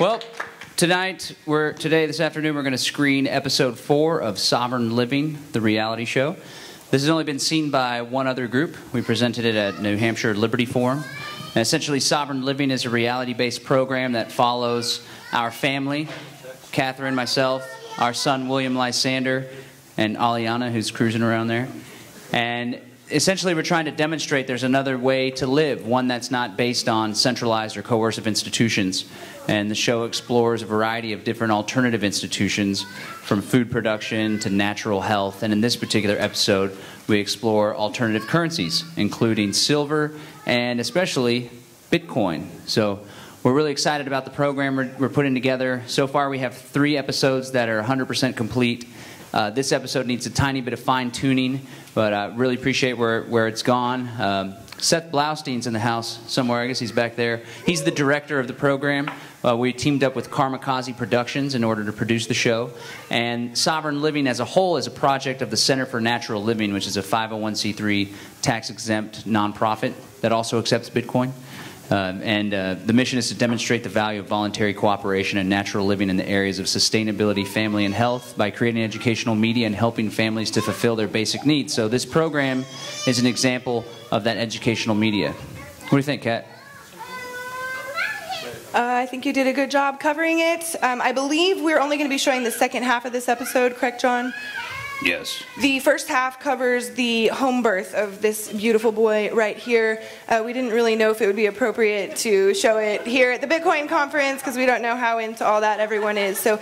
Well, this afternoon, we're going to screen episode 4 of Sovereign Living, the reality show. This has only been seen by one other group. We presented it at New Hampshire Liberty Forum. And essentially, Sovereign Living is a reality-based program that follows our family, Catherine, myself, our son, William Lysander, and Aliana, who's cruising around there. And essentially, we're trying to demonstrate there's another way to live, one that's not based on centralized or coercive institutions. And the show explores a variety of different alternative institutions, from food production to natural health. And in this particular episode, we explore alternative currencies, including silver and especially Bitcoin. So we're really excited about the program we're putting together. So far, we have 3 episodes that are 100% complete. This episode needs a tiny bit of fine-tuning, but I really appreciate where it's gone. Seth Blaustein's in the house somewhere. I guess he's back there. He's the director of the program. We teamed up with Kamikaze Productions in order to produce the show. And Sovereign Living as a whole is a project of the Center for Natural Living, which is a 501c3 tax-exempt nonprofit that also accepts Bitcoin. The mission is to demonstrate the value of voluntary cooperation and natural living in the areas of sustainability, family, and health by creating educational media and helping families to fulfill their basic needs. So this program is an example of that educational media. What do you think, Kat? I think you did a good job covering it. I believe we're only going to be showing the second half of this episode, correct, John? Yes. The first half covers the home birth of this beautiful boy right here. We didn't really know if it would be appropriate to show it here at the Bitcoin conference because we don't know how into all that everyone is. So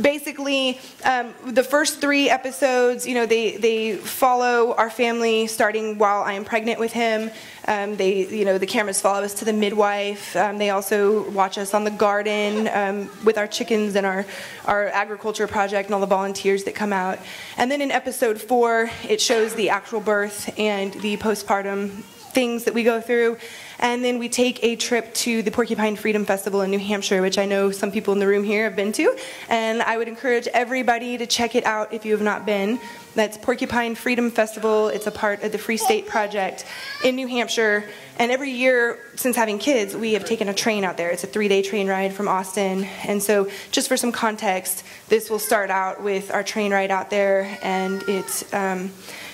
basically, the first 3 episodes, they follow our family starting while I am pregnant with him. The cameras follow us to the midwife. They also watch us on the garden with our chickens and our agriculture project and all the volunteers that come out. And then in episode 4, it shows the actual birth and the postpartum things that we go through. And then we take a trip to the Porcupine Freedom Festival in New Hampshire, which I know some people in the room here have been to. And I would encourage everybody to check it out if you have not been. That's Porcupine Freedom Festival. It's a part of the Free State Project in New Hampshire. And every year, since having kids, we have taken a train out there. It's a 3-day train ride from Austin. And so just for some context, this will start out with our train ride out there, and it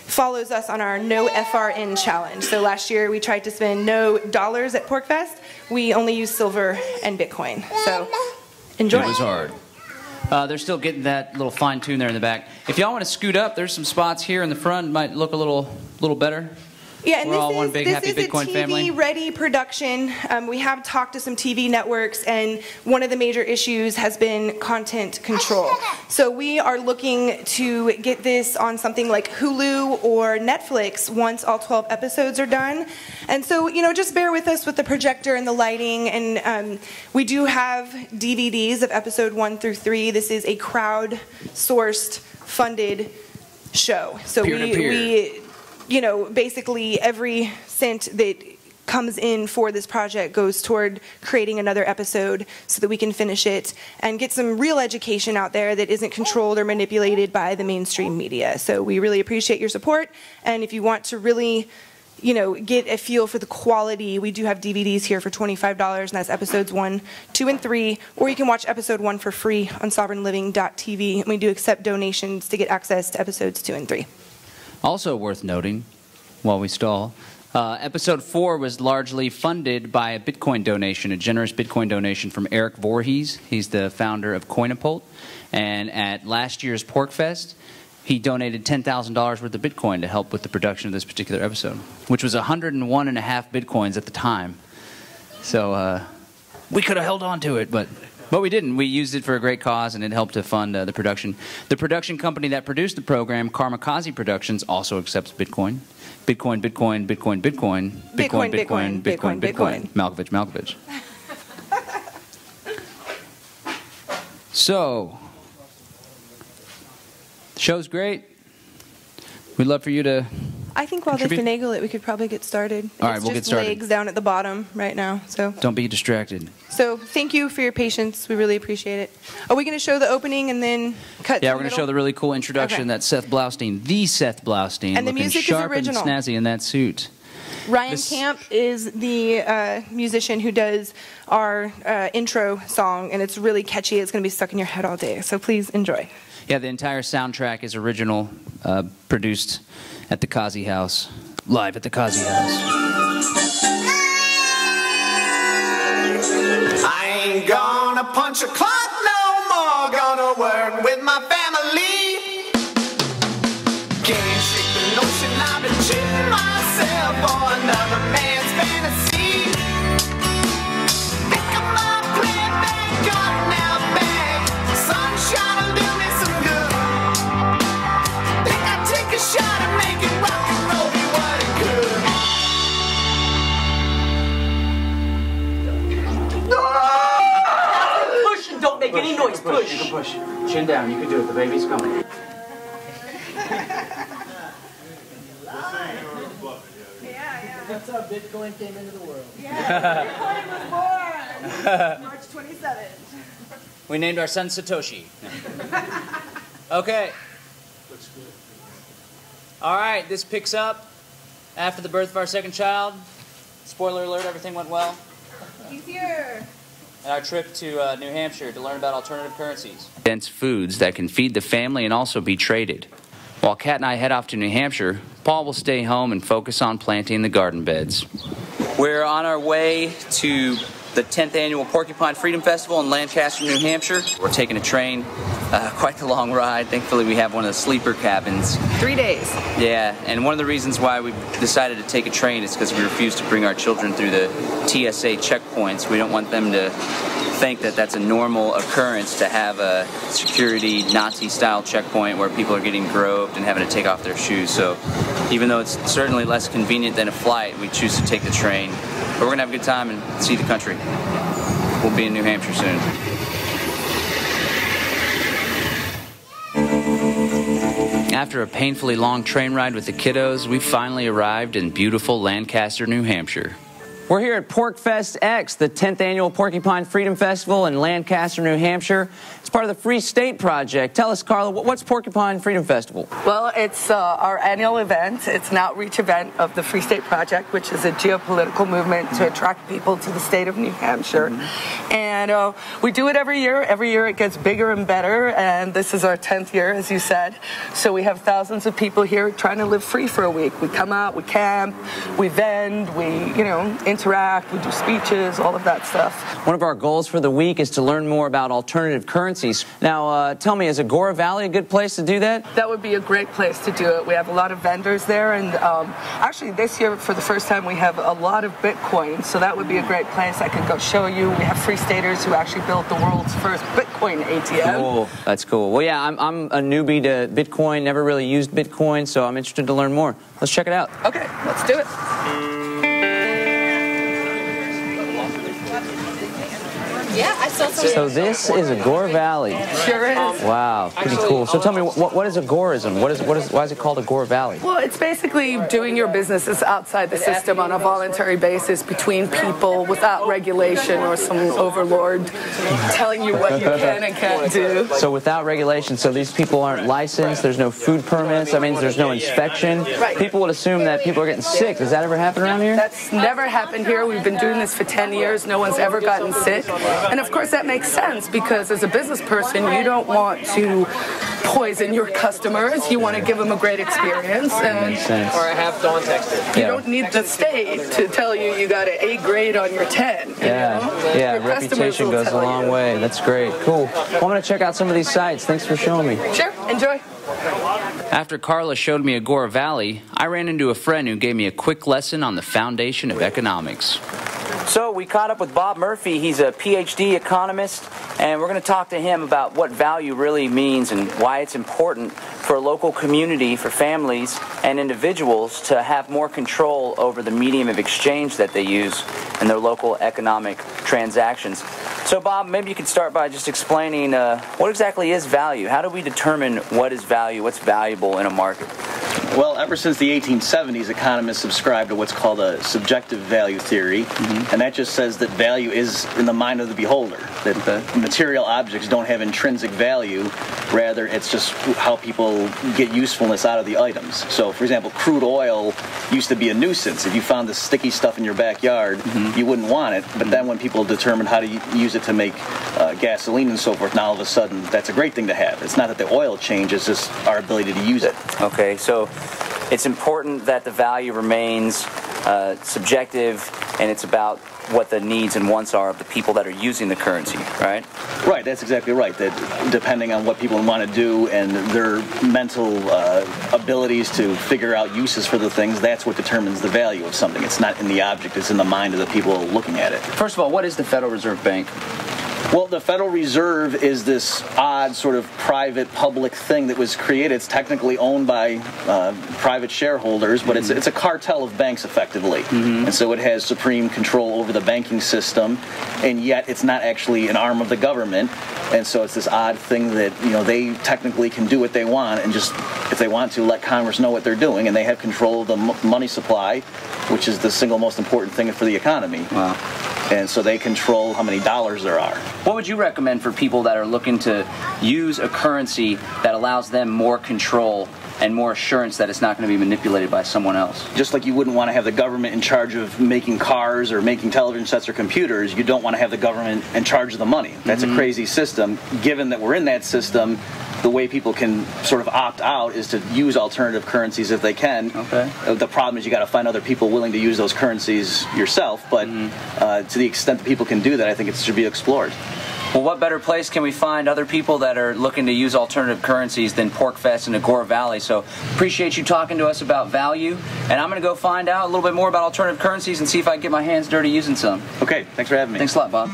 follows us on our No FRN challenge. So last year, we tried to spend no dollars at PorcFest. We only used silver and Bitcoin. So enjoy. It was hard. They're still getting that little fine tune there in the back. If y'all want to scoot up, there's some spots here in the front. Might look a little better. Yeah, and We're all one big happy Bitcoin family. This is a TV-ready production. We have talked to some TV networks, and one of the major issues has been content control. So we are looking to get this on something like Hulu or Netflix once all 12 episodes are done. And so, just bear with us with the projector and the lighting. And we do have DVDs of episode 1 through 3. This is a crowd-sourced, funded show. So we basically every cent that comes in for this project goes toward creating another episode so that we can finish it and get some real education out there that isn't controlled or manipulated by the mainstream media. So we really appreciate your support. And if you want to really, get a feel for the quality, we do have DVDs here for $25, and that's episodes 1, 2, and 3. Or you can watch episode 1 for free on sovereignliving.tv. And we do accept donations to get access to episodes 2 and 3. Also worth noting, while we stall, episode 4 was largely funded by a Bitcoin donation, a generous Bitcoin donation from Eric Voorhees. He's the founder of Coinapult. And at last year's PorcFest, he donated $10,000 worth of Bitcoin to help with the production of this particular episode, which was 101.5 Bitcoins at the time. So we could have held on to it, but we didn't. We used it for a great cause, and it helped to fund the production. The production company that produced the program, Kamikaze Productions, also accepts Bitcoin. Bitcoin, Bitcoin, Bitcoin, Bitcoin. Bitcoin, Bitcoin, Bitcoin, Bitcoin. Malkovich. So, the show's great. We'd love for you to I think while they finagle it, we could probably get started. All right, we'll get started. It's just legs down at the bottom right now. So don't be distracted. So thank you for your patience. We really appreciate it. Are we going to show the opening and then cut? Yeah, we're going to show the really cool introduction. Okay. That's Seth Blaustein, the Seth Blaustein, and the music sharp is original and snazzy in that suit. Ryan Camp is the musician who does our intro song, and it's really catchy. It's going to be stuck in your head all day, so please enjoy. Yeah, the entire soundtrack is original, produced at the Kazi House, live at the Kazi House. I ain't gonna punch a clock no more, gonna work with my family. Can't shake the notion I've been cheating myself for another man's fantasy. Pick up my plan back up now back. Sunshine will do me some good. Think I'd take a shot at making rock and roll be what it could. Push and don't make any noise. Push. You can push. Chin down. You can do it. The baby's coming. That's how Bitcoin came into the world. Yeah, Bitcoin was born March 27th. We named our son Satoshi. Okay. Looks good. All right, this picks up after the birth of our second child. Spoiler alert, everything went well. He's here. And our trip to New Hampshire to learn about alternative currencies. Dense foods that can feed the family and also be traded. While Kat and I head off to New Hampshire, Paul will stay home and focus on planting the garden beds. We're on our way to the 10th annual Porcupine Freedom Festival in Lancaster, New Hampshire. We're taking a train, quite the long ride. Thankfully, we have one of the sleeper cabins. 3 days. Yeah, and one of the reasons why we decided to take a train is because we refuse to bring our children through the TSA checkpoints. We don't want them to think that that's a normal occurrence to have a security Nazi-style checkpoint where people are getting groped and having to take off their shoes. So even though it's certainly less convenient than a flight, we choose to take the train. But we're going to have a good time and see the country. We'll be in New Hampshire soon. After a painfully long train ride with the kiddos, we finally arrived in beautiful Lancaster, New Hampshire. We're here at PorcFest X, the 10th annual Porcupine Freedom Festival in Lancaster, New Hampshire. It's part of the Free State Project. Tell us, Carla, what's Porcupine Freedom Festival? Well, it's our annual event. It's an outreach event of the Free State Project, which is a geopolitical movement to attract people to the state of New Hampshire. And we do it every year. Every year it gets bigger and better, and this is our 10th year, as you said. So we have thousands of people here trying to live free for a week. We come out, we camp, we vend, we, interact, we do speeches, all of that stuff. One of our goals for the week is to learn more about alternative currencies. Now, tell me, is Agora Valley a good place to do that? That would be a great place to do it. We have a lot of vendors there, and actually this year, for the first time, we have a lot of Bitcoin, so that would be a great place. I could go show you. We have Free Staters who actually built the world's first Bitcoin ATM. Cool. That's cool. Well, yeah, I'm a newbie to Bitcoin, never really used Bitcoin, so I'm interested to learn more. Let's check it out. Okay, let's do it. Yeah, I saw some. So this is Agora Valley. Sure is. Wow, pretty cool. So tell me, what is agorism? Why is it called Agora Valley? Well, it's basically doing your businesses outside the system on a voluntary basis between people without regulation or some overlord telling you what you can and can't do. So without regulation, so these people aren't licensed, there's no food permits, that means there's no inspection. Right. People would assume that people are getting sick. Does that ever happen around here? That's never happened here. We've been doing this for 10 years. No one's ever gotten sick. And of course that makes sense because as a business person, you don't want to poison your customers. You want to give them a great experience. And Or I have Dawn texted. you don't need the state to tell you got an A grade on your 10. Yeah, Your customers reputation will goes a tell long you. way. That's great. Cool. Well, I'm going to check out some of these sites. Thanks for showing me. Sure, enjoy. After Carla showed me Agora Valley, I ran into a friend who gave me a quick lesson on the foundation of economics. So we caught up with Bob Murphy. He's a PhD economist, and we're going to talk to him about what value really means and why it's important for a local community, for families and individuals to have more control over the medium of exchange that they use in their local economic transactions. So Bob, maybe you could start by just explaining what exactly is value? How do we determine what is value, what's valuable in a market? Well, ever since the 1870s, economists subscribe to what's called a subjective value theory, and that just says that value is in the mind of the beholder, that material objects don't have intrinsic value, rather it's just how people get usefulness out of the items. So, for example, crude oil used to be a nuisance. If you found this sticky stuff in your backyard, you wouldn't want it, but then when people determined how to use it to make gasoline and so forth, now all of a sudden that's a great thing to have. It's not that the oil changes, it's just our ability to use it. Okay, so it's important that the value remains subjective, and it's about what the needs and wants are of the people that are using the currency, right? Right, that's exactly right. That depending on what people want to do and their mental abilities to figure out uses for the things, that's what determines the value of something. It's not in the object, it's in the mind of the people looking at it. First of all, what is the Federal Reserve Bank? Well, the Federal Reserve is this odd sort of private-public thing that was created. It's technically owned by private shareholders, but it's a cartel of banks, effectively. And so it has supreme control over the banking system, and yet it's not actually an arm of the government. And so it's this odd thing that, you know, they technically can do what they want and just, if they want to, let Congress know what they're doing, and they have control of the money supply, which is the single most important thing for the economy. Wow. And so they control how many dollars there are. What would you recommend for people that are looking to use a currency that allows them more control and more assurance that it's not going to be manipulated by someone else? Just like you wouldn't want to have the government in charge of making cars or making television sets or computers, you don't want to have the government in charge of the money. That's a crazy system. Given that we're in that system, the way people can sort of opt out is to use alternative currencies if they can. Okay. The problem is you got to find other people willing to use those currencies yourself, but to the extent that people can do that, I think it should be explored. Well, what better place can we find other people that are looking to use alternative currencies than PorcFest in Agora Valley? So appreciate you talking to us about value, and I'm going to go find out a little bit more about alternative currencies and see if I can get my hands dirty using some. Okay, thanks for having me. Thanks a lot, Bob.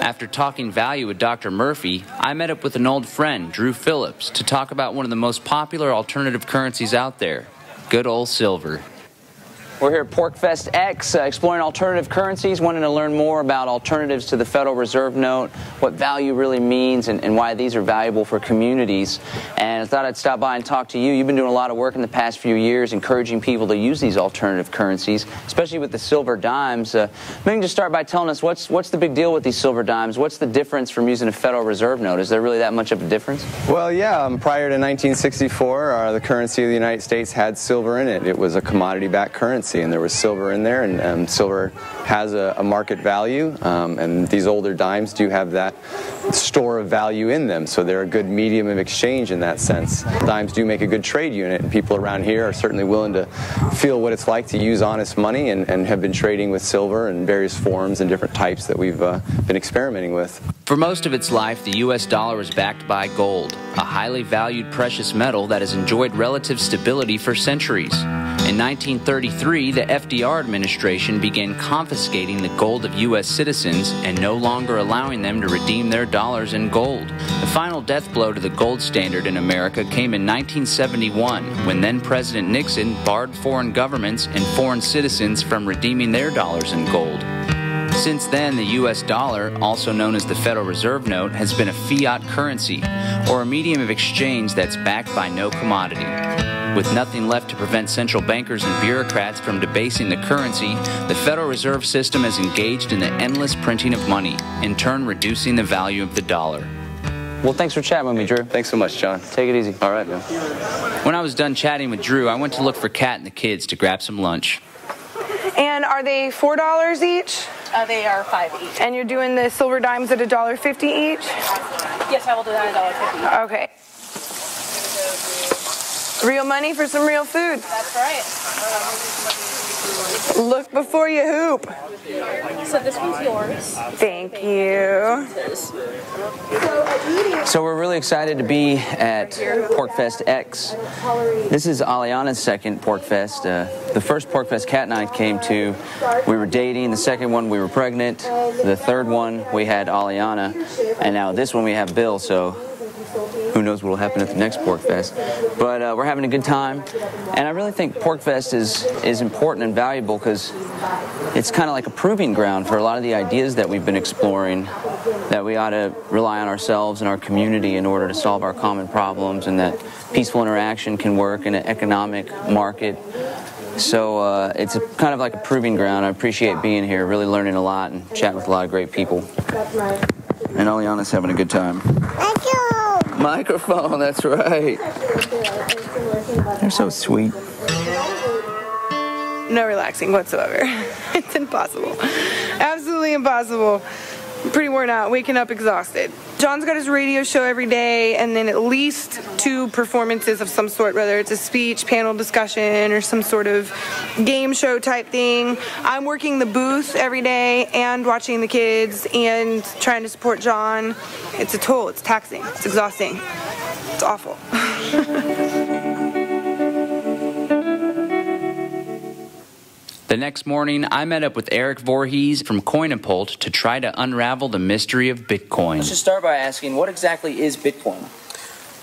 After talking value with Dr. Murphy, I met up with an old friend, Drew Phillips, to talk about one of the most popular alternative currencies out there, good old silver. We're here at PorcFest X, exploring alternative currencies, wanting to learn more about alternatives to the Federal Reserve note, what value really means, and why these are valuable for communities. And I thought I'd stop by and talk to you. You've been doing a lot of work in the past few years, encouraging people to use these alternative currencies, especially with the silver dimes. Maybe just start by telling us what's the big deal with these silver dimes? What's the difference from using a Federal Reserve note? Is there really that much of a difference? Well, yeah. Prior to 1964, the currency of the United States had silver in it. It was a commodity-backed currency, and there was silver in there, and silver has a market value, and these older dimes do have that store of value in them, so they're a good medium of exchange in that sense. Dimes do make a good trade unit, and people around here are certainly willing to feel what it's like to use honest money, and have been trading with silver in various forms and different types that we've been experimenting with. For most of its life, the U.S. dollar is backed by gold, a highly valued precious metal that has enjoyed relative stability for centuries. In 1933, the FDR administration began confiscating the gold of U.S. citizens and no longer allowing them to redeem their dollars in gold. The final death blow to the gold standard in America came in 1971, when then-President Nixon barred foreign governments and foreign citizens from redeeming their dollars in gold. Since then, the U.S. dollar, also known as the Federal Reserve note, has been a fiat currency, or a medium of exchange that's backed by no commodity. With nothing left to prevent central bankers and bureaucrats from debasing the currency, the Federal Reserve System has engaged in the endless printing of money, in turn reducing the value of the dollar. Well, thanks for chatting with me, Drew. Thanks so much, John. Take it easy. All right, man. When I was done chatting with Drew, I went to look for Kat and the kids to grab some lunch. And are they $4 each? They are $5 each. And you're doing the silver dimes at $1.50 each? Yes, I will do that at $1.50. Okay. Real money for some real food. That's right. Look before you hoop. So this one's yours. Thank you. So we're really excited to be at PorcFest X. This is Aliana's second PorcFest. The first PorcFest Kat and I came to, we were dating. The second one, we were pregnant. The third one, we had Aliana. And now this one, we have Bill. So who knows what will happen at the next Pork Fest. But we're having a good time, and I really think Pork Fest is important and valuable because it's kind of like a proving ground for a lot of the ideas that we've been exploring, that we ought to rely on ourselves and our community in order to solve our common problems, and that peaceful interaction can work in an economic market. So it's kind of like a proving ground. I appreciate being here, really learning a lot and chatting with a lot of great people. And Aliana's having a good time. Microphone, that's right. They're so sweet. No relaxing whatsoever. It's impossible. Absolutely impossible. I'm pretty worn out, waking up exhausted. John's got his radio show every day, and then at least 2 performances of some sort, whether it's a speech, panel discussion, or some sort of game show type thing. I'm working the booth every day and watching the kids and trying to support John. It's a toll. It's taxing. It's exhausting. It's awful. The next morning, I met up with Eric Voorhees from Coinapult to try to unravel the mystery of Bitcoin. Let's just start by asking, what exactly is Bitcoin?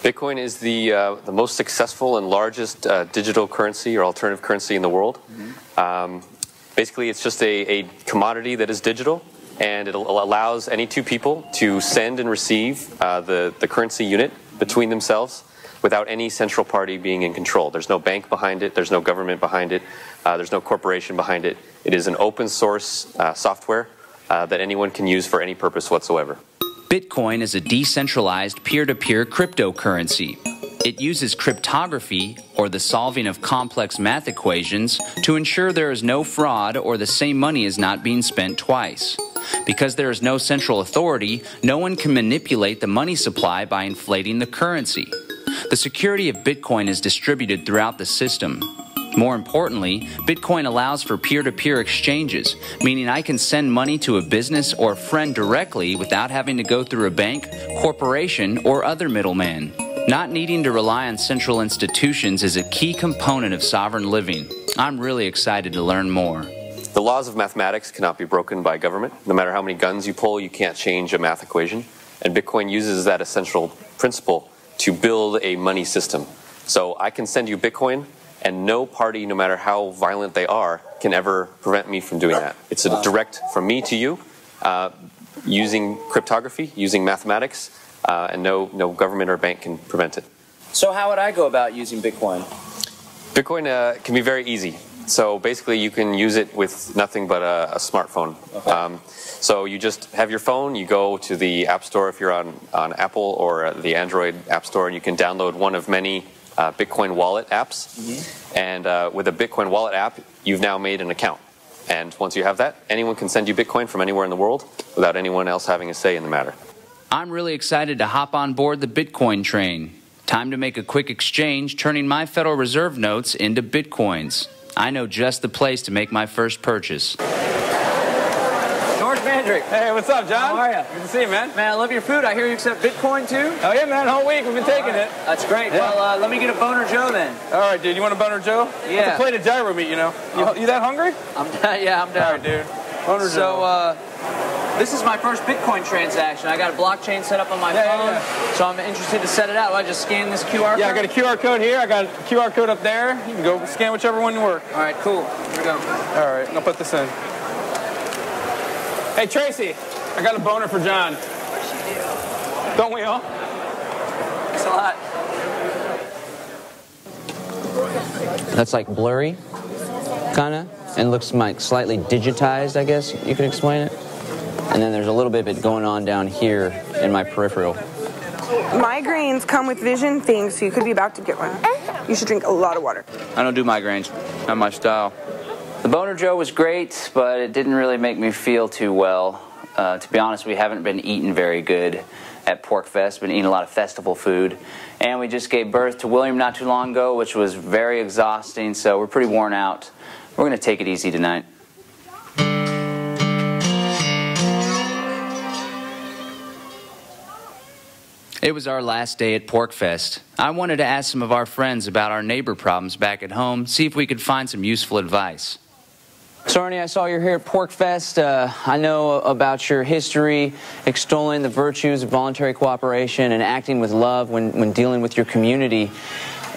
Bitcoin is the most successful and largest digital currency or alternative currency in the world. Basically, it's just a commodity that is digital, and it allows any 2 people to send and receive the currency unit between themselves without any central party being in control. There's no bank behind it. There's no government behind it. There's no corporation behind it. It is an open source software that anyone can use for any purpose whatsoever. Bitcoin is a decentralized peer-to-peer cryptocurrency. It uses cryptography, or the solving of complex math equations, to ensure there is no fraud or the same money is not being spent twice. Because there is no central authority, no one can manipulate the money supply by inflating the currency. The security of Bitcoin is distributed throughout the system. More importantly, Bitcoin allows for peer-to-peer exchanges, meaning I can send money to a business or friend directly without having to go through a bank, corporation, or other middleman. Not needing to rely on central institutions is a key component of sovereign living. I'm really excited to learn more. The laws of mathematics cannot be broken by government. No matter how many guns you pull, you can't change a math equation. And Bitcoin uses that essential principle to build a money system. So I can send you Bitcoin, and no party, no matter how violent they are, can ever prevent me from doing that. It's a direct from me to you, using cryptography, using mathematics, and no government or bank can prevent it. So how would I go about using Bitcoin? Bitcoin can be very easy. So basically you can use it with nothing but a smartphone. Okay. So you just have your phone, you go to the App Store if you're on Apple or the Android App Store, and you can download one of many Bitcoin wallet apps. Mm-hmm. And with a Bitcoin wallet app, you've now made an account. And once you have that, anyone can send you Bitcoin from anywhere in the world without anyone else having a say in the matter. I'm really excited to hop on board the Bitcoin train. Time to make a quick exchange, turning my Federal Reserve notes into Bitcoins. I know just the place to make my first purchase. George Mandrick. Hey, what's up, John? How are you? Good to see you, man. Man, I love your food. I hear you accept Bitcoin, too? Oh, yeah, man. Whole week we've been taking it. That's great. Yeah. Well, let me get a Boner Joe, then. All right, dude. You want a Boner Joe? Yeah. It's a plate of gyro meat, you know. You that hungry? Yeah, I'm down. All right, dude. Boner Joe. So, this is my first Bitcoin transaction. I got a blockchain set up on my phone, so I'm interested to set it out. Do I just scan this QR code? Yeah, I got a QR code here. I got a QR code up there. You can go scan whichever one you work. All right, cool. Here we go. All right, I'll put this in. Hey, Tracy, I got a boner for John. Don't we all? Thanks a lot. That's like blurry, kind of, and looks like slightly digitized, I guess you could explain it. And then there's a little bit of it going on down here in my peripheral. Migraines come with vision things, so you could be about to get one. You should drink a lot of water. I don't do migraines. Not my style. The Boner Joe was great, but it didn't really make me feel too well. To be honest, we haven't been eating very good at Pork Fest. Been eating a lot of festival food. And we just gave birth to William not too long ago, which was very exhausting, so we're pretty worn out. We're going to take it easy tonight. It was our last day at Pork Fest. I wanted to ask some of our friends about our neighbor problems back at home, see if we could find some useful advice. So, Ernie, I saw you're here at PorkFest. I know about your history extolling the virtues of voluntary cooperation and acting with love when dealing with your community.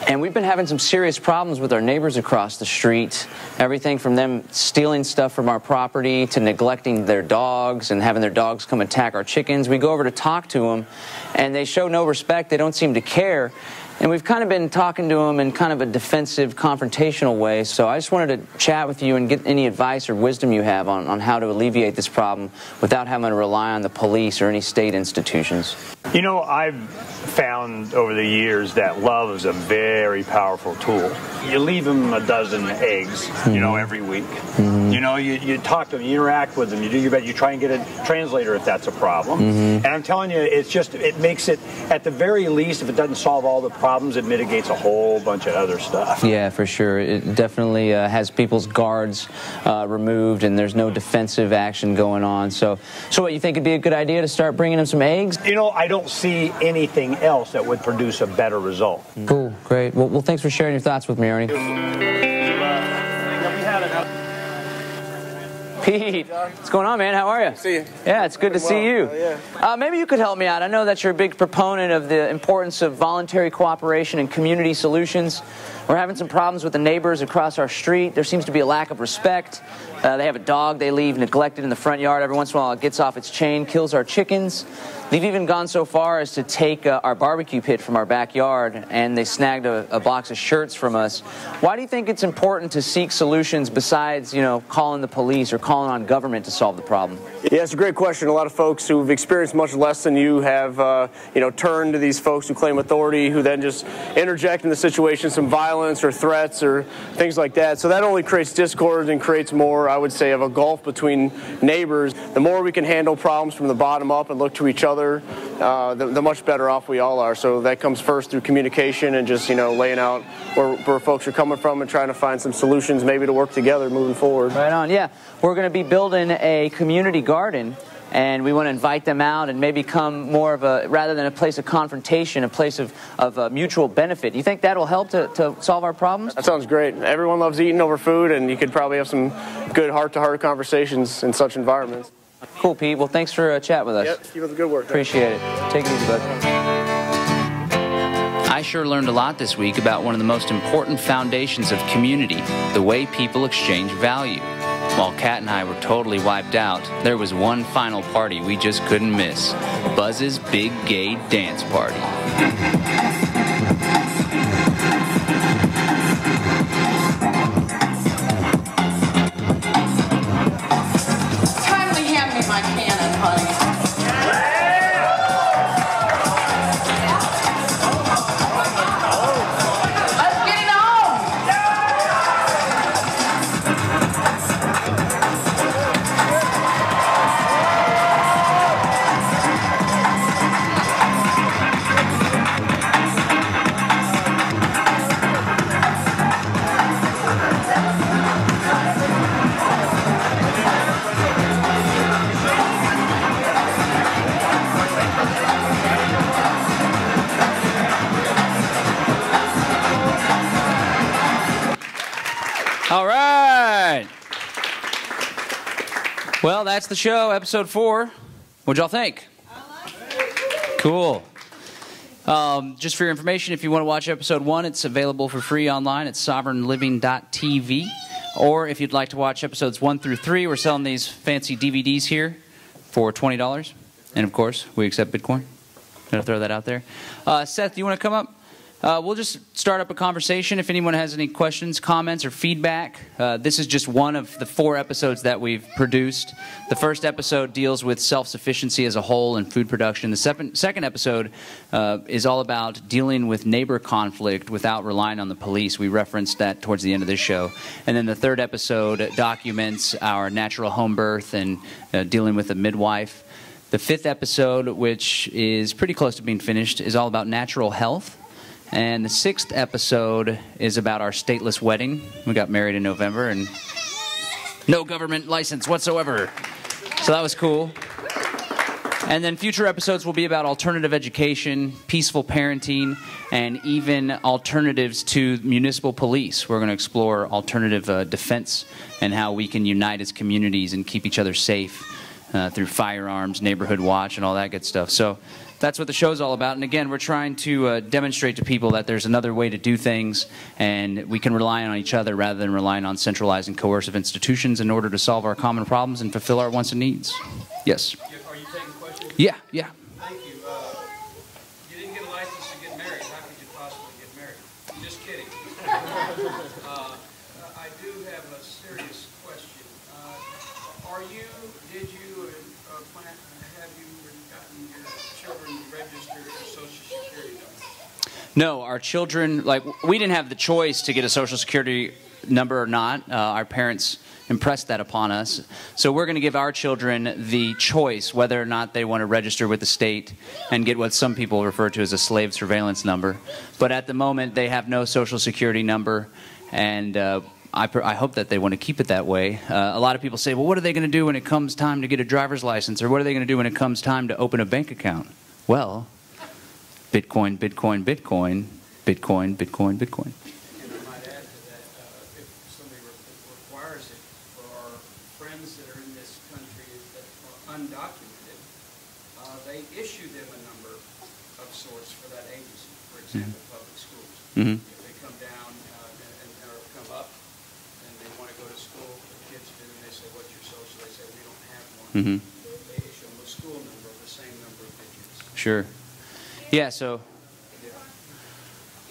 And we've been having some serious problems with our neighbors across the street. Everything from them stealing stuff from our property to neglecting their dogs and having their dogs come attack our chickens. We go over to talk to them, and they show no respect. They don't seem to care. And we've kind of been talking to them in kind of a defensive, confrontational way. So I just wanted to chat with you and get any advice or wisdom you have on how to alleviate this problem without having to rely on the police or any state institutions. You know, I've found over the years that love is a very powerful tool. You leave them a dozen eggs, you know, every week. You know, you talk to them, you interact with them, you do your best, you try and get a translator if that's a problem. And I'm telling you, it makes it, at the very least, if it doesn't solve all the problems, it mitigates a whole bunch of other stuff. Yeah, for sure. It definitely has people's guards removed, and there's no defensive action going on. So what, you think it'd be a good idea to start bringing them some eggs? You know, I don't see anything else that would produce a better result. Cool, great. Well, thanks for sharing your thoughts with me, Ernie. Pete, what's going on, man? How are you? See you. Yeah, it's good to see you. Maybe you could help me out. I know that you're a big proponent of the importance of voluntary cooperation and community solutions. We're having some problems with the neighbors across our street. There seems to be a lack of respect. They have a dog they leave neglected in the front yard. Every once in a while it gets off its chain, kills our chickens. They've even gone so far as to take our barbecue pit from our backyard, and they snagged a box of shirts from us. Why do you think it's important to seek solutions besides, you know, calling the police or calling on government to solve the problem? Yeah, it's a great question. A lot of folks who've experienced much less than you have, you know, turned to these folks who claim authority, who then just interject in the situation, some violence or threats or things like that. So that only creates discord and creates more, I would say, of a gulf between neighbors. The more we can handle problems from the bottom up and look to each other, the much better off we all are. So that comes first through communication and just, you know, laying out where folks are coming from and trying to find some solutions maybe to work together moving forward. Right on, yeah. We're going to be building a community garden, and we want to invite them out and maybe become more of a, rather than a place of confrontation, a place of mutual benefit. Do you think that'll help to solve our problems? That sounds great. Everyone loves eating over food, and you could probably have some good heart-to-heart conversations in such environments. Cool, Pete. Well, thanks for chatting with us. Yep, keep up the good work. Appreciate it. Take it easy, bud. I sure learned a lot this week about one of the most important foundations of community, the way people exchange value. While Kat and I were totally wiped out, there was one final party we just couldn't miss: Buzz's Big Gay Dance Party. Kindly hand me my cannon, honey. All right. Well, that's the show, episode 4. What'd y'all think? Cool. Just for your information, if you want to watch episode 1, it's available for free online at sovereignliving.tv. Or if you'd like to watch episodes 1 through 3, we're selling these fancy DVDs here for $20. And of course, we accept Bitcoin. Gotta throw that out there. Seth, do you want to come up? We'll just start up a conversation. If anyone has any questions, comments, or feedback, this is just one of the 4 episodes that we've produced. The first episode deals with self-sufficiency as a whole in food production. The second episode is all about dealing with neighbor conflict without relying on the police. We referenced that towards the end of this show. And then the third episode documents our natural home birth and dealing with a midwife. The 5th episode, which is pretty close to being finished, is all about natural health. And the 6th episode is about our stateless wedding. We got married in November and no government license whatsoever. So that was cool. And then future episodes will be about alternative education, peaceful parenting, and even alternatives to municipal police. We're going to explore alternative defense and how we can unite as communities and keep each other safe through firearms, neighborhood watch, and all that good stuff. So that's what the show's all about. And again, we're trying to demonstrate to people that there's another way to do things, and we can rely on each other rather than relying on centralized and coercive institutions in order to solve our common problems and fulfill our wants and needs. Yes? Are you taking questions? Yeah, yeah. Thank you. You didn't get a license to get married. How could you possibly get married? I'm just kidding. I do have a serious question. Did you plan, have you gotten your children registered for Social Security number? No, our children, we didn't have the choice to get a Social Security number or not. Our parents impressed that upon us. So we're going to give our children the choice whether or not they want to register with the state and get what some people refer to as a slave surveillance number. But at the moment, they have no Social Security number, and I hope that they want to keep it that way. A lot of people say, well, what are they going to do when it comes time to get a driver's license, or what are they going to do when it comes time to open a bank account? Well, Bitcoin, Bitcoin, Bitcoin, Bitcoin, Bitcoin, Bitcoin. And I might add to that, if somebody requires it for our friends that are in this country that are undocumented, they issue them a number of sorts for that agency. For example, public schools. Mm-hmm. If they come down or come up and they want to go to school, the kids do, and they say, what's your social? They say, we don't have one. Mm-hmm. They issue them a school number of the same number of digits. Sure. Yeah, so,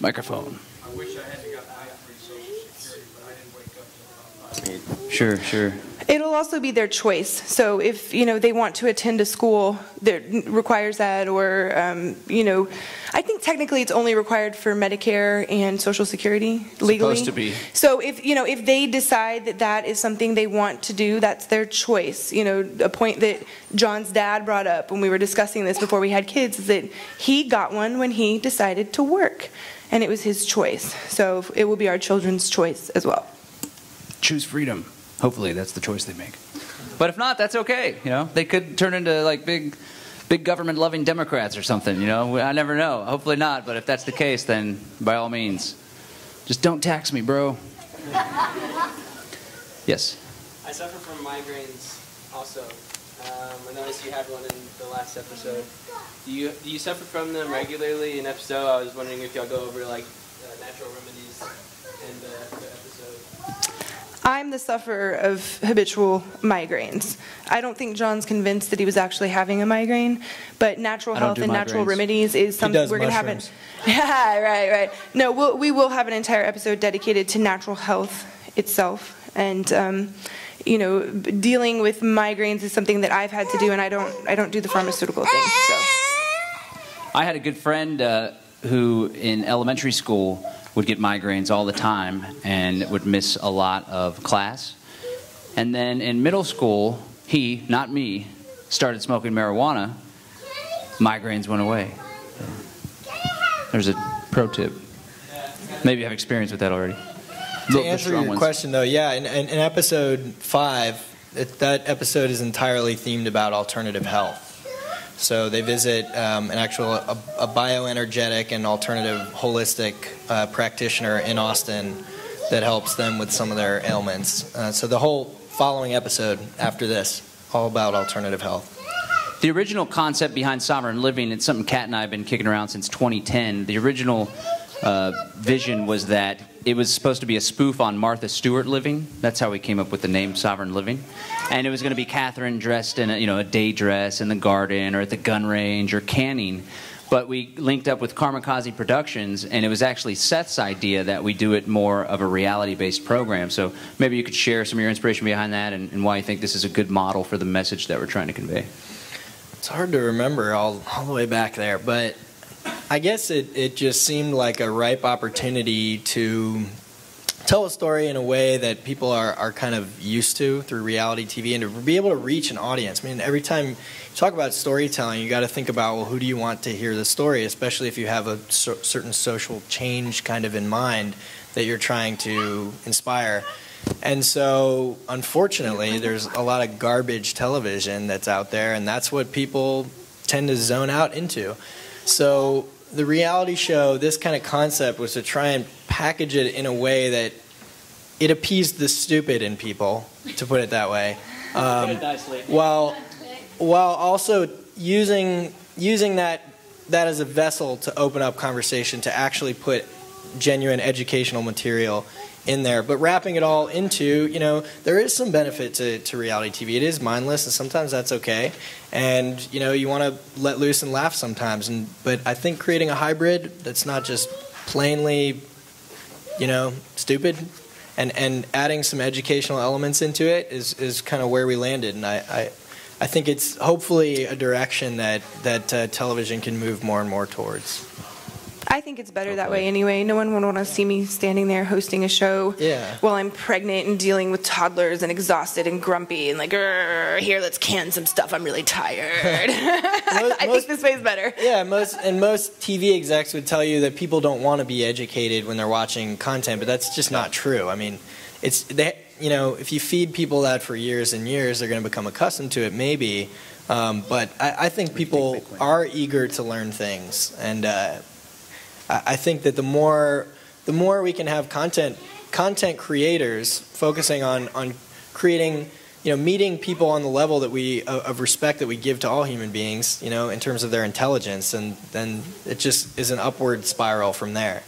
microphone. I wish I had got my free Social Security, but I didn't wake up till about 5. Sure, sure. It'll also be their choice. So if they want to attend a school that requires that, or I think technically it's only required for Medicare and Social Security legally. Supposed to be. So if they decide that that is something they want to do, that's their choice. A point that John's dad brought up when we were discussing this before we had kids is that he got one when he decided to work, and it was his choice. So it will be our children's choice as well. Choose freedom. Hopefully that's the choice they make. But if not, that's okay. They could turn into big government-loving Democrats or something. I never know. Hopefully not. But if that's the case, then by all means, just don't tax me, bro. Yes. I suffer from migraines also. I noticed you had one in the last episode. Do you suffer from them regularly in episode? I was wondering if y'all go over natural remedies in the episode. I'm the sufferer of habitual migraines. I don't think John's convinced that he was actually having a migraine, but natural health and natural remedies is something we're going to have. Yeah, right. No, we will have an entire episode dedicated to natural health itself, and dealing with migraines is something that I've had to do, and I don't do the pharmaceutical thing. So. I had a good friend who in elementary school would get migraines all the time and would miss a lot of class. And then in middle school, he, not me, started smoking marijuana. Migraines went away. There's a pro tip. Maybe you have experience with that already. To answer your question, though, yeah, in episode 5, that episode is entirely themed about alternative health. So they visit a bioenergetic and alternative holistic practitioner in Austin that helps them with some of their ailments. So the whole following episode after this, all about alternative health. The original concept behind Sovereign Living, it's something Kat and I have been kicking around since 2010. The original vision was that it was supposed to be a spoof on Martha Stewart living. That's how we came up with the name Sovereign Living. And it was going to be Catherine dressed in a day dress in the garden or at the gun range or canning. But we linked up with Kamikaze Productions, and it was actually Seth's idea that we do it more of a reality-based program. So maybe you could share some of your inspiration behind that and why you think this is a good model for the message that we're trying to convey. It's hard to remember all the way back there, but I guess it just seemed like a ripe opportunity to tell a story in a way that people are kind of used to through reality TV, and to be able to reach an audience. I mean, every time you talk about storytelling, you got to think about, well, who do you want to hear the story, especially if you have a certain social change kind of in mind that you're trying to inspire. And so, unfortunately, there's a lot of garbage television that's out there, and that's what people tend to zone out into. So the reality show, this kind of concept was to try and package it in a way that it appeased the stupid in people, to put it that way, while also using that as a vessel to open up conversation, to actually put genuine educational material in there, but wrapping it all into, there is some benefit to reality TV. It is mindless, and sometimes that's okay. And, you want to let loose and laugh sometimes. But I think creating a hybrid that's not just plainly, stupid, and adding some educational elements into it is kind of where we landed. And I think it's hopefully a direction that television can move more and more towards. I think it's better that way anyway. No one would want to see me standing there hosting a show while I'm pregnant and dealing with toddlers and exhausted and grumpy and like, here, let's can some stuff. I'm really tired. I think this way is better. Yeah, most TV execs would tell you that people don't want to be educated when they're watching content, but that's just not true. I mean, if you feed people that for years and years, they're going to become accustomed to it, maybe. But I think people are eager to learn things, and I think that the more we can have content creators focusing on creating, meeting people on the level that of respect that we give to all human beings, in terms of their intelligence, and then it just is an upward spiral from there.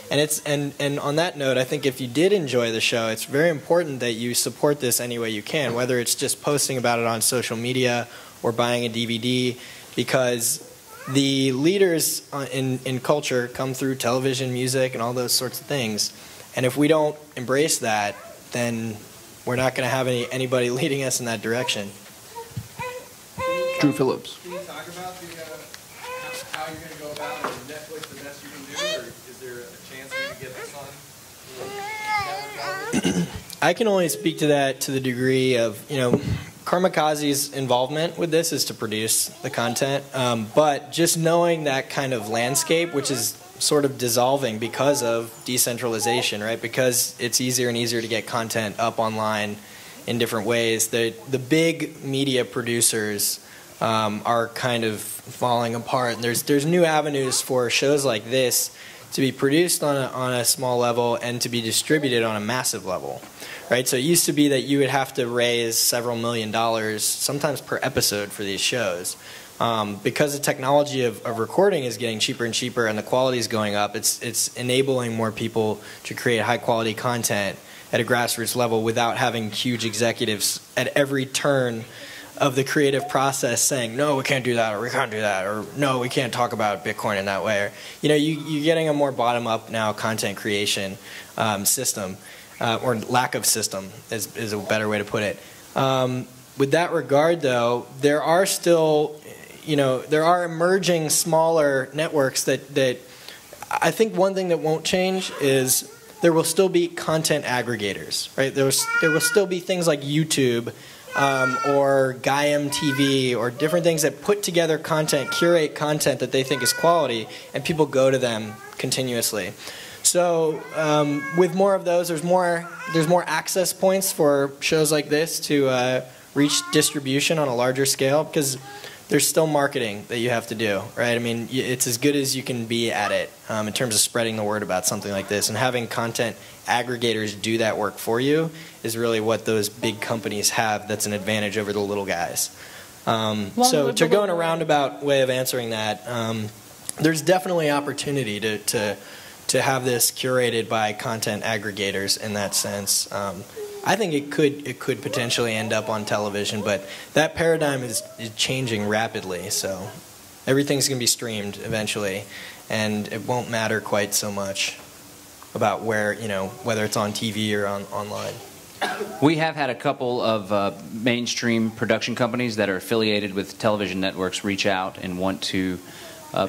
And on that note, I think if you did enjoy the show, it's very important that you support this any way you can, whether it's just posting about it on social media or buying a DVD, because the leaders in culture come through television, music, and all those sorts of things. And if we don't embrace that, then we're not going to have anybody leading us in that direction. Drew Phillips. Can you talk about how you're going to go about it? Is Netflix the best you can do, or is there a chance we can get this on? I can only speak to that to the degree of, Karmakazi's involvement with this is to produce the content, but just knowing that kind of landscape, which is sort of dissolving because of decentralization, right? Because it's easier and easier to get content up online in different ways. The big media producers are kind of falling apart, and there's new avenues for shows like this to be produced on a small level and to be distributed on a massive level. Right, so it used to be that you would have to raise several $1 million, sometimes per episode, for these shows. Because the technology of recording is getting cheaper and cheaper and the quality is going up, it's enabling more people to create high-quality content at a grassroots level without having huge executives at every turn of the creative process saying, no, we can't do that, or we can't do that, or no, we can't talk about Bitcoin in that way. Or, you're getting a more bottom-up now content creation system. Or lack of system is a better way to put it. With that regard, though, there are still, there are emerging smaller networks that I think one thing that won't change is there will still be content aggregators, right? There will still be things like YouTube or Gaiam TV or different things that put together content, curate content that they think is quality, and people go to them continuously. So with more of those, there's more access points for shows like this to reach distribution on a larger scale, because there's still marketing that you have to do, right? I mean, it's as good as you can be at it in terms of spreading the word about something like this, and having content aggregators do that work for you is really what those big companies have that's an advantage over the little guys. So to go in a roundabout way of answering that, there's definitely opportunity to have this curated by content aggregators in that sense. I think it could potentially end up on television, but that paradigm is changing rapidly. So everything's going to be streamed eventually, and it won't matter quite so much about where, whether it's on TV or online. We have had a couple of mainstream production companies that are affiliated with television networks reach out and want to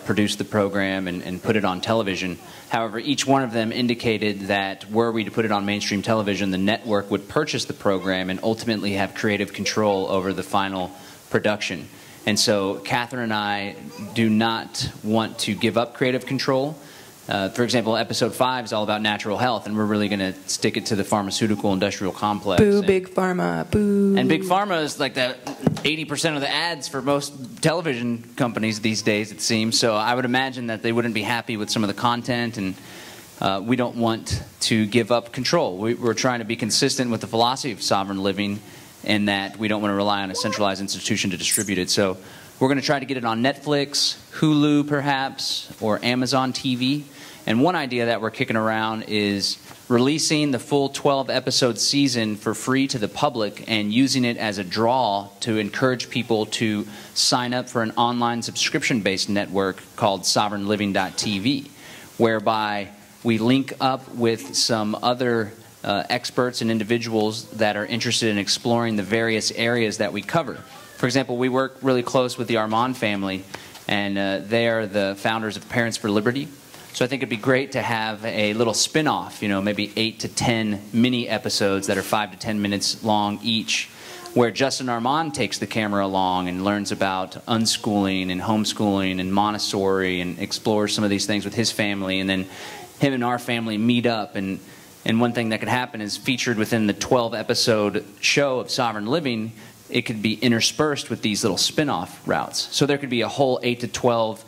produce the program and put it on television. However, each one of them indicated that were we to put it on mainstream television, the network would purchase the program and ultimately have creative control over the final production. And so Catherine and I do not want to give up creative control. For example, episode 5 is all about natural health, and we're really going to stick it to the pharmaceutical industrial complex. Boo, Big Pharma, boo. And Big Pharma is like that. 80% of the ads for most television companies these days, it seems. So I would imagine that they wouldn't be happy with some of the content, and we don't want to give up control. We're trying to be consistent with the philosophy of sovereign living, in that we don't want to rely on a centralized institution to distribute it. So we're going to try to get it on Netflix, Hulu perhaps, or Amazon TV. And one idea that we're kicking around is releasing the full 12-episode season for free to the public and using it as a draw to encourage people to sign up for an online subscription-based network called sovereignliving.tv, whereby we link up with some other experts and individuals that are interested in exploring the various areas that we cover. For example, we work really close with the Armand family, and they are the founders of Parents for Liberty. So I think it'd be great to have a little spin-off, maybe 8 to 10 mini episodes that are 5 to 10 minutes long each, where Justin Armand takes the camera along and learns about unschooling and homeschooling and Montessori and explores some of these things with his family, and then him and our family meet up. And one thing that could happen is, featured within the 12-episode show of Sovereign Living, it could be interspersed with these little spin-off routes. So there could be a whole 8 to 12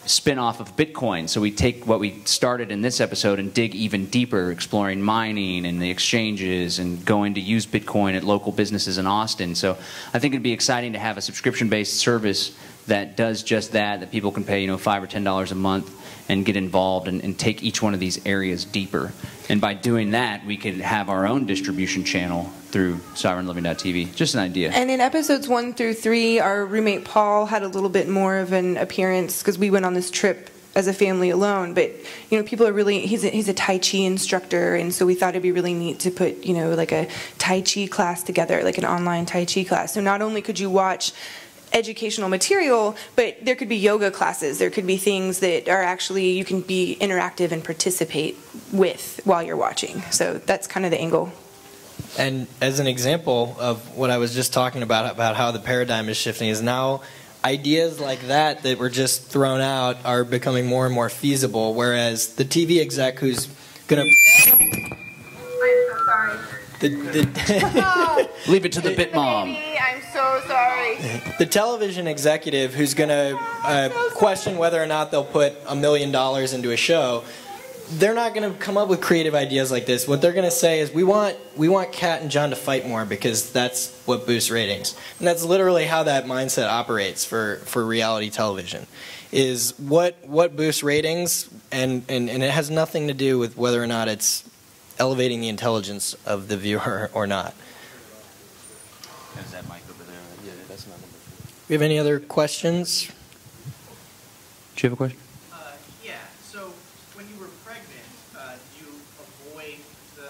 spin-off of Bitcoin. So we take what we started in this episode and dig even deeper, exploring mining and the exchanges and going to use Bitcoin at local businesses in Austin. So I think it'd be exciting to have a subscription-based service that does just that people can pay $5 or $10 a month and get involved and take each one of these areas deeper. And by doing that, we could have our own distribution channel through sovereignliving.tv. Just an idea. And in episodes 1 through 3, our roommate Paul had a little bit more of an appearance because we went on this trip as a family alone. But people are really, he's a Tai Chi instructor, and so we thought it'd be really neat to put like a Tai Chi class together, like an online Tai Chi class. So not only could you watch educational material, but there could be yoga classes. There could be things that are actually, you can be interactive and participate with while you're watching. So that's kind of the angle. And as an example of what I was just talking about how the paradigm is shifting, is now ideas like that were just thrown out are becoming more and more feasible, whereas the TV exec who's going to... I'm so sorry. Leave it to the Bitmom. I'm so sorry. The television executive who's going to question whether or not they'll put $1 million into a show, they're not going to come up with creative ideas like this. What they're going to say is, we want Kat and John to fight more because that's what boosts ratings. And that's literally how that mindset operates for reality television. Is what boosts ratings, and it has nothing to do with whether or not it's elevating the intelligence of the viewer or not. There's that mic over there. Yeah, that's not number 4. We have any other questions? Do you have a question? Yeah. So when you were pregnant, did you avoid the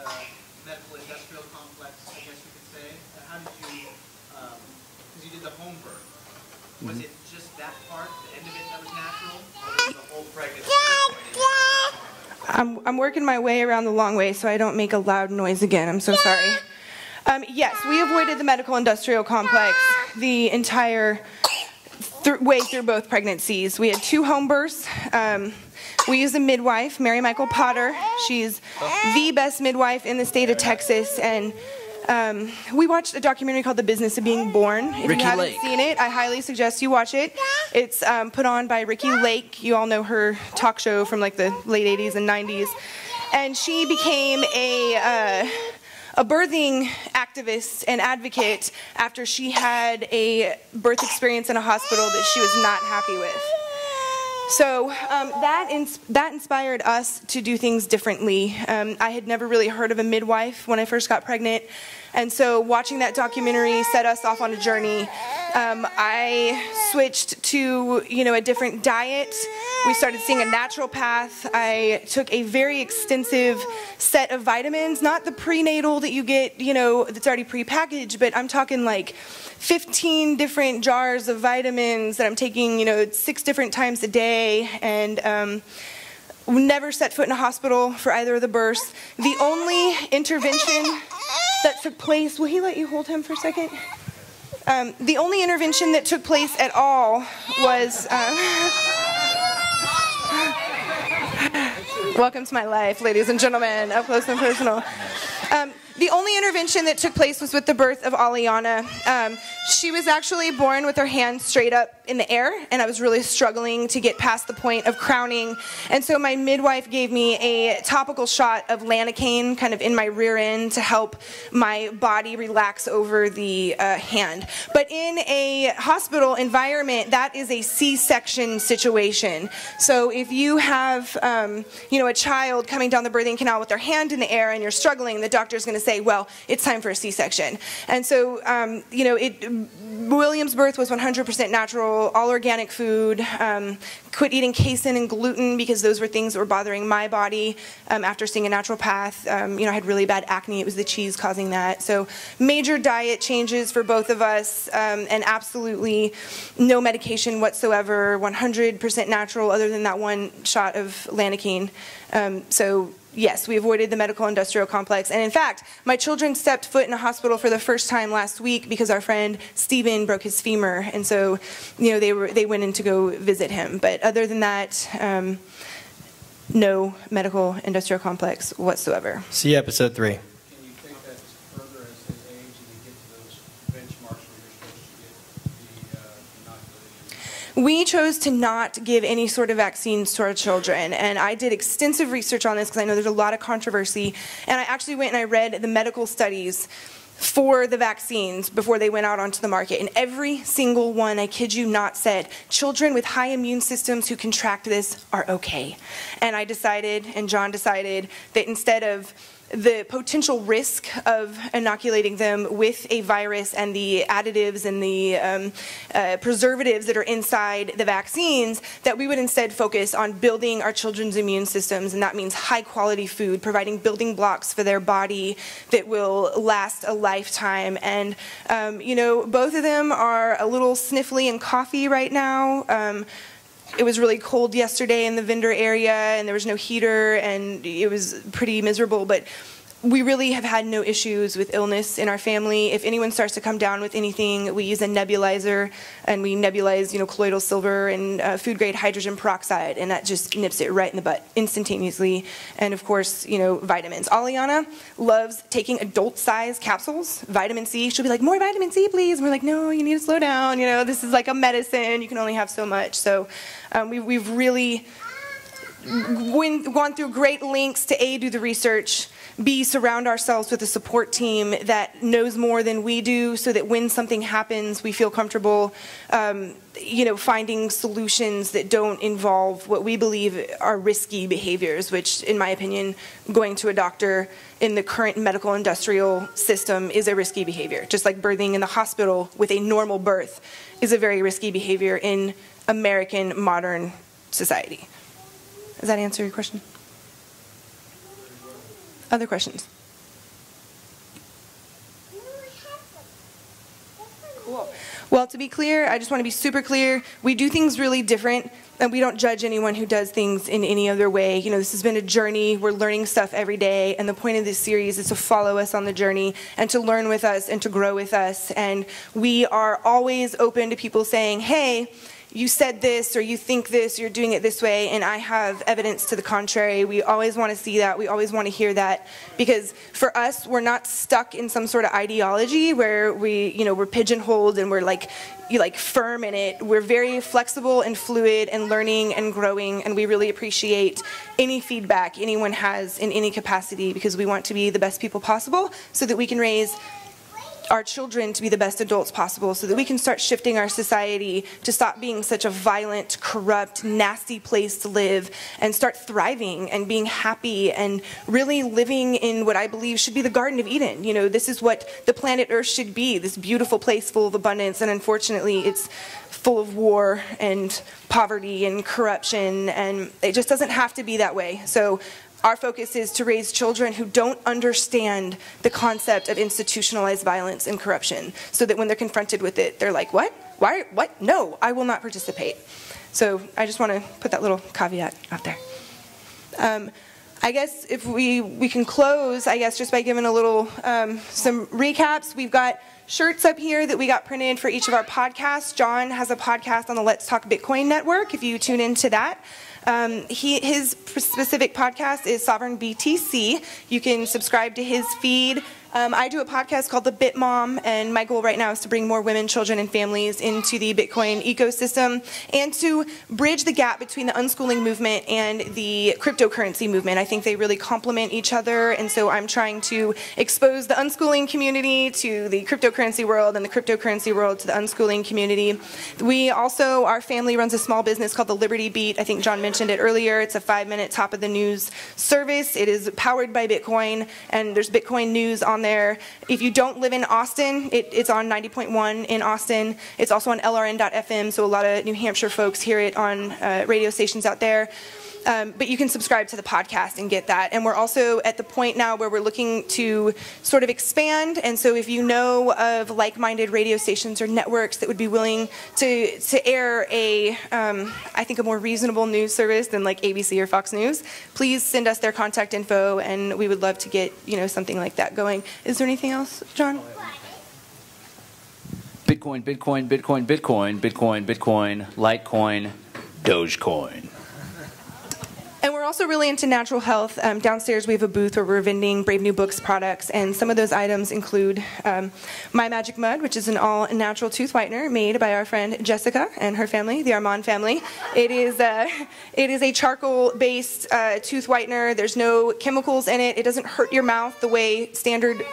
medical industrial complex, I guess you could say? How did you, because you did the home birth, was it just that part, the end of it, that was natural? Or was the whole pregnancy? I'm working my way around the long way so I don't make a loud noise again. I'm so sorry. Yes, we avoided the medical industrial complex the entire way through both pregnancies. We had 2 home births. We used a midwife, Mary Michael Potter. She's the best midwife in the state of Texas, and we watched a documentary called The Business of Being Born. If you haven't seen it, I highly suggest you watch it. It's put on by Ricky Lake. You all know her talk show from like the late 80s and 90s. And she became a birthing activist and advocate after she had a birth experience in a hospital that she was not happy with. So that inspired us to do things differently. I had never really heard of a midwife when I first got pregnant, and so watching that documentary set us off on a journey. I switched to a different diet. We started seeing a naturopath. I took a very extensive set of vitamins, not the prenatal that you get, that's already prepackaged, but I'm talking like 15 different jars of vitamins that I'm taking, 6 different times a day, and never set foot in a hospital for either of the births. The only intervention that took place, will he let you hold him for a second? The only intervention that took place at all was, welcome to my life, ladies and gentlemen, up close and personal. The only intervention that took place was with the birth of Aliana. She was actually born with her hand straight up in the air, and I was really struggling to get past the point of crowning. And so my midwife gave me a topical shot of Lanacane kind of in my rear end to help my body relax over the hand. But in a hospital environment, that is a C-section situation. So if you have, a child coming down the birthing canal with their hand in the air and you're struggling, the doctor's going to say, well, it's time for a C-section. And so, William's birth was 100% natural, all organic food, quit eating casein and gluten because those were things that were bothering my body after seeing a naturopath. I had really bad acne. It was the cheese causing that. So major diet changes for both of us, and absolutely no medication whatsoever, 100% natural other than that one shot of Lanacane. So yes, we avoided the medical industrial complex. And in fact, my children stepped foot in a hospital for the first time last week because our friend Steven broke his femur. And so, they went in to go visit him. But other than that, no medical industrial complex whatsoever. See episode 3. Can you take that further as they age and you get to those benchmarks where you're supposed to get the inoculation? We chose to not give any sort of vaccines to our children, and I did extensive research on this because I know there's a lot of controversy, and I actually went and I read the medical studies for the vaccines before they went out onto the market, and every single one, I kid you not, said children with high immune systems who contract this are okay. And I decided, and John decided, that instead of the potential risk of inoculating them with a virus and the additives and the preservatives that are inside the vaccines, that we would instead focus on building our children's immune systems, and that means high quality food, providing building blocks for their body that will last a lifetime. And both of them are a little sniffly and coughy right now. It was really cold yesterday in the vendor area, and there was no heater, and it was pretty miserable, but we really have had no issues with illness in our family. If anyone starts to come down with anything, we use a nebulizer, and we nebulize, colloidal silver and food-grade hydrogen peroxide, and that just nips it right in the butt instantaneously. And of course, vitamins. Aliana loves taking adult-sized capsules, vitamin C. She'll be like, more vitamin C, please. And we're like, no, you need to slow down. This is like a medicine. You can only have so much. So we've really gone through great lengths to A, do the research, B, surround ourselves with a support team that knows more than we do so that when something happens, we feel comfortable, finding solutions that don't involve what we believe are risky behaviors, which, in my opinion, going to a doctor in the current medical industrial system is a risky behavior. Just like birthing in the hospital with a normal birth is a very risky behavior in American modern society. Does that answer your question? Other questions? Cool. Well, to be clear, I just want to be super clear. We do things really different, and we don't judge anyone who does things in any other way. This has been a journey. We're learning stuff every day, and the point of this series is to follow us on the journey and to learn with us and to grow with us. And we are always open to people saying, hey, you said this, or you think this, you're doing it this way, and I have evidence to the contrary. We always want to see that. We always want to hear that, because for us, we're not stuck in some sort of ideology where we're pigeonholed and we're like firm in it. We're very flexible and fluid and learning and growing, and we really appreciate any feedback anyone has in any capacity, because we want to be the best people possible so that we can raise our children to be the best adults possible, so that we can start shifting our society to stop being such a violent, corrupt, nasty place to live, and start thriving and being happy and really living in what I believe should be the Garden of Eden. This is what the planet Earth should be, this beautiful place full of abundance, and unfortunately it's full of war and poverty and corruption, and it just doesn't have to be that way. So our focus is to raise children who don't understand the concept of institutionalized violence and corruption, so that when they're confronted with it, they're like, what? Why? What? No, I will not participate. So I just want to put that little caveat out there. I guess if we can close, I guess, just by giving a little, some recaps. We've got shirts up here that we got printed for each of our podcasts. John has a podcast on the Let's Talk Bitcoin network, if you tune into that. His specific podcast is Sovereign BTC. You can subscribe to his feed I do a podcast called The Bit Mom, and my goal right now is to bring more women, children, and families into the Bitcoin ecosystem and to bridge the gap between the unschooling movement and the cryptocurrency movement. I think they really complement each other, and so I'm trying to expose the unschooling community to the cryptocurrency world and the cryptocurrency world to the unschooling community. We also, our family runs a small business called the Liberty Beat. I think John mentioned it earlier. It's a 5-minute top of the news service. It is powered by Bitcoin, and there's Bitcoin news on there. If you don't live in Austin, it's on 90.1 in Austin. It's also on LRN.FM, so a lot of New Hampshire folks hear it on radio stations out there. But you can subscribe to the podcast and get that. And we're also at the point now where we're looking to sort of expand. And so if you know of like-minded radio stations or networks that would be willing to air I think a more reasonable news service than like ABC or Fox News, please send us their contact info, and we would love to get, something like that going. Is there anything else, John? Bitcoin, Bitcoin, Bitcoin, Bitcoin, Bitcoin, Bitcoin, Litecoin, Dogecoin. And we're also really into natural health. Downstairs we have a booth where we're vending Brave New Books products, and some of those items include My Magic Mud, which is an all-natural tooth whitener made by our friend Jessica and her family, the Armand family. It is a charcoal-based tooth whitener. There's no chemicals in it. It doesn't hurt your mouth the way standard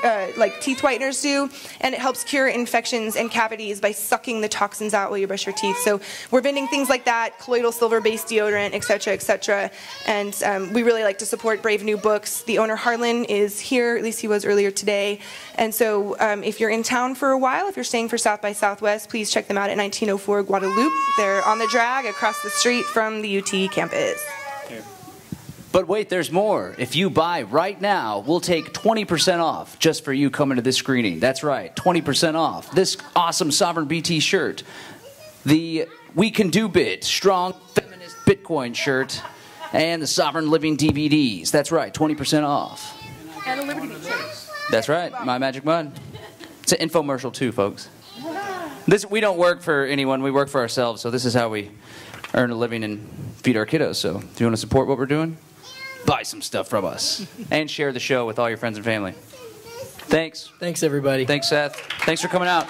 teeth whiteners do, and it helps cure infections and cavities by sucking the toxins out while you brush your teeth. So we're vending things like that, colloidal silver-based deodorant, etc., etc. And we really like to support Brave New Books. The owner, Harlan, is here, at least he was earlier today. And so if you're in town for a while, if you're staying for South by Southwest, please check them out at 1904 Guadalupe. They're on the drag across the street from the UT campus. But wait, there's more. If you buy right now, we'll take 20% off just for you coming to this screening. That's right, 20% off. This awesome Sovereign BT shirt, the We Can Do Bit, strong feminist Bitcoin shirt, and the Sovereign Living DVDs. That's right, 20% off. And a Liberty Beat shirt. That's right, My Magic Mud. It's an infomercial too, folks. We don't work for anyone, we work for ourselves, so this is how we earn a living and feed our kiddos. So if you want to support what we're doing, buy some stuff from us. And share the show with all your friends and family. Thanks. Thanks, everybody. Thanks, Seth. Thanks for coming out.